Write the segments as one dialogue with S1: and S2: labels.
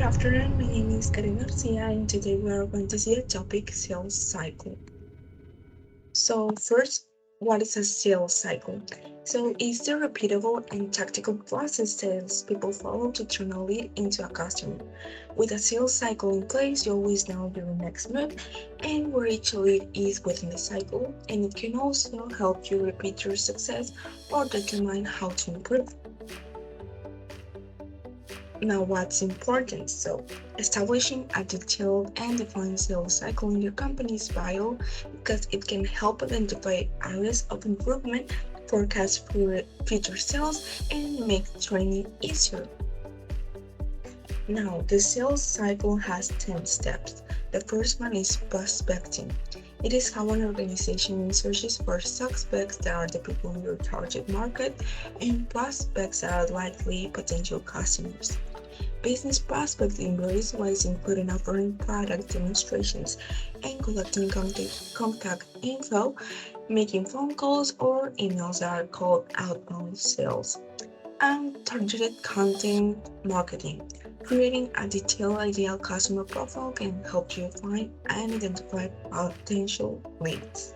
S1: afternoon, my name is Karen Garcia, and today we are going to see a topic sales cycle. So, first, what is a sales cycle? So, it's the repeatable and tactical process sales people follow to turn a lead into a customer. With a sales cycle in place, you always know your next move and where each lead is within the cycle, and it can also help you repeat your success or determine how to improve. Now, what's important? So, establishing a detailed and defined sales cycle in your company's bio because it can help identify areas of improvement, forecast future sales, and make training easier. Now, the sales cycle has 10 steps. The first one is prospecting. It is how an organization searches for suspects that are the people in your target market and prospects that are likely potential customers. Business prospecting varies ways including offering product demonstrations and collecting contact info, making phone calls or emails that are called outbound sales, and targeted content marketing. Creating a detailed ideal customer profile can help you find and identify potential leads.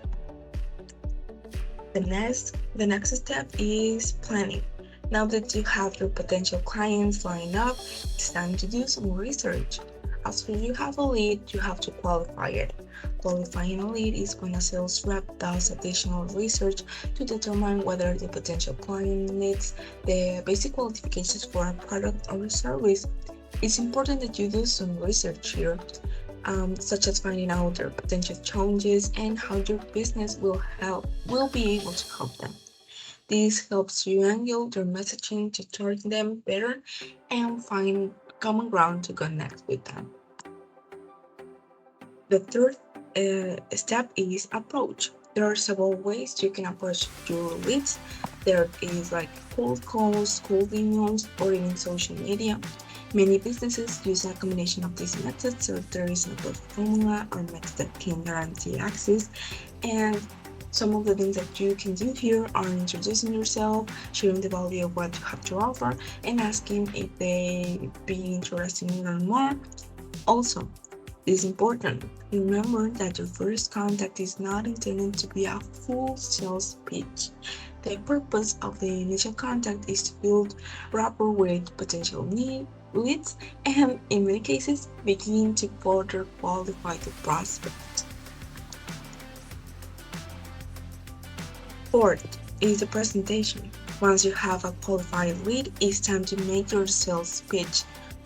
S1: The next step is planning. Now that you have your potential clients lined up, it's time to do some research. After you have a lead, you have to qualify it. Qualifying a lead is when a sales rep does additional research to determine whether the potential client meets the basic qualifications for a product or a service. It's important that you do some research here, such as finding out their potential challenges and how your business will be able to help them. This helps you angle your messaging to target them better and find common ground to connect with them. The third step is approach. There are several ways you can approach your leads. There is like cold calls, cold emails, or even social media. Many businesses use a combination of these methods, so there is no perfect formula or method that can guarantee access. And some of the things that you can do here are introducing yourself, sharing the value of what you have to offer, and asking if they be interested in learning more. Also, it is important. Remember that your first contact is not intended to be a full sales pitch. The purpose of the initial contact is to build rapport with potential leads and, in many cases, begin to further qualify the prospect. Fourth is the presentation. Once you have a qualified lead, it's time to make your sales pitch,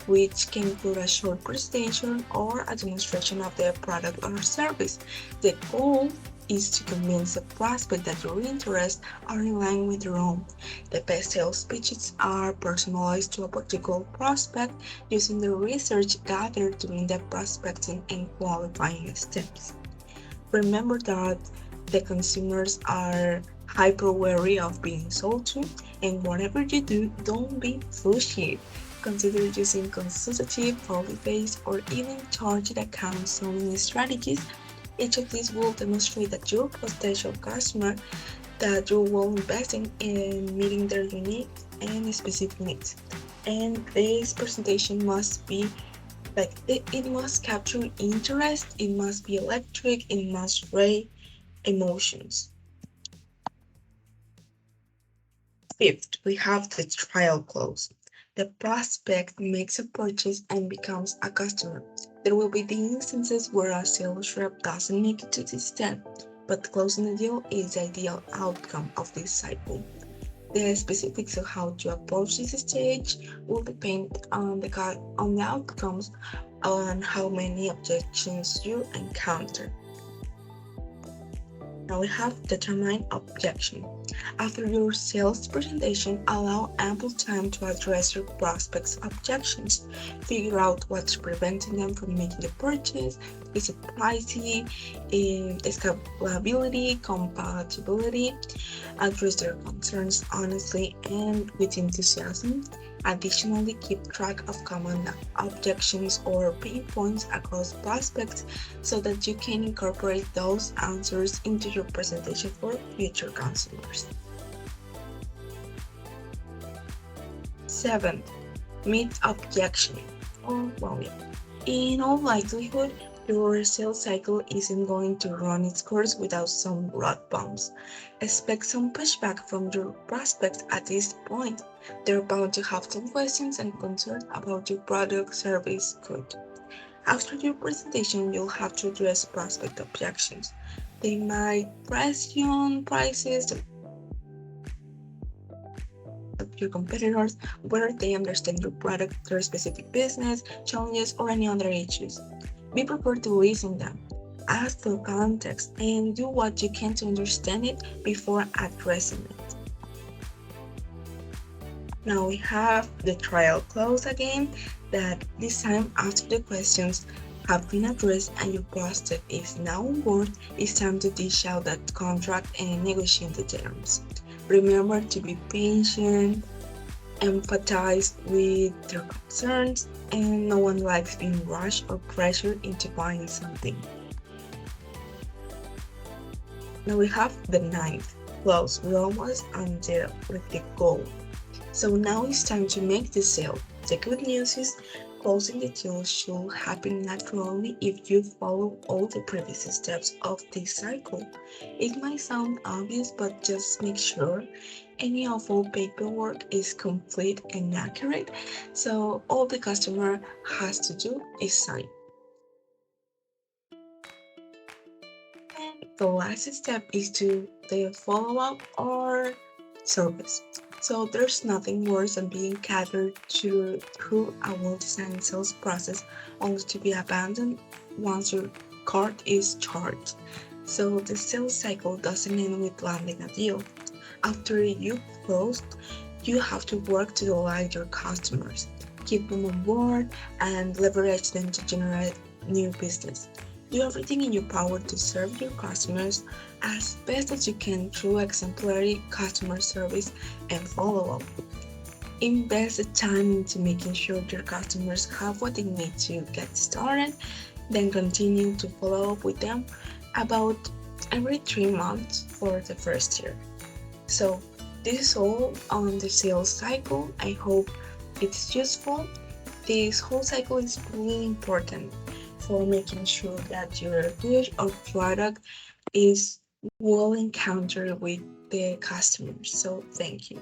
S1: which can include a short presentation or a demonstration of the product or service. The goal is to convince the prospect that your interests are in line with your own. The best sales pitches are personalized to a particular prospect using the research gathered during the prospecting and qualifying steps. Remember that the consumers are hyper wary of being sold to, and whatever you do, don't be pushy. Consider using consultative, early-based, or even target account selling strategies. Each of these will demonstrate that your potential customer that you will investing in meeting their unique and specific needs. And this presentation must be it must capture interest, it must be electric, it must raise emotions. Fifth, we have the trial close. The prospect makes a purchase and becomes a customer. There will be the instances where a sales rep doesn't make it to this step, but closing the deal is the ideal outcome of this cycle. The specifics of how to approach this stage will depend on the outcomes on how many objections you encounter. Now we have determine objection. After your sales presentation, allow ample time to address your prospects' objections. Figure out what's preventing them from making the purchase. Is it pricey? Scalability, compatibility? Address their concerns honestly and with enthusiasm. Additionally, keep track of common objections or pain points across prospects so that you can incorporate those answers into your presentation for future customers. 7. Meet objection. or volume. In all likelihood, your sales cycle isn't going to run its course without some road bumps. Expect some pushback from your prospects at this point. They're bound to have some questions and concerns about your product, service, good. After your presentation, you'll have to address prospect objections. They might press you on prices, the of your competitors, whether they understand your product, their specific business, challenges, or any other issues. Be prepared to listen them. Ask for context and do what you can to understand it before addressing it. Now we have the trial clause again, that this time after the questions have been addressed and your prospect is now on board, it's time to dish out that contract and negotiate the terms. Remember to be patient, empathize with their concerns, and no one likes being rushed or pressured into buying something. Now we have the ninth clause. We're almost on there with the goal. So now it's time to make the sale. The good news is closing the deal should happen naturally if you follow all the previous steps of this cycle. It might sound obvious, but just make sure any of all paperwork is complete and accurate. So all the customer has to do is sign. The last step is to the follow up or service. So there's nothing worse than being catered to through a well-designed sales process only to be abandoned once your cart is charged. So the sales cycle doesn't end with landing a deal. After you close, you have to work to delight your customers, keep them on board, and leverage them to generate new business. Do everything in your power to serve your customers as best as you can through exemplary customer service and follow up. Invest the time into making sure your customers have what they need to get started, then continue to follow up with them about every 3 months for the first year. So, this is all on the sales cycle. I hope it's useful. This whole cycle is really important for making sure that your good or product is well encountered with the customers. So, thank you.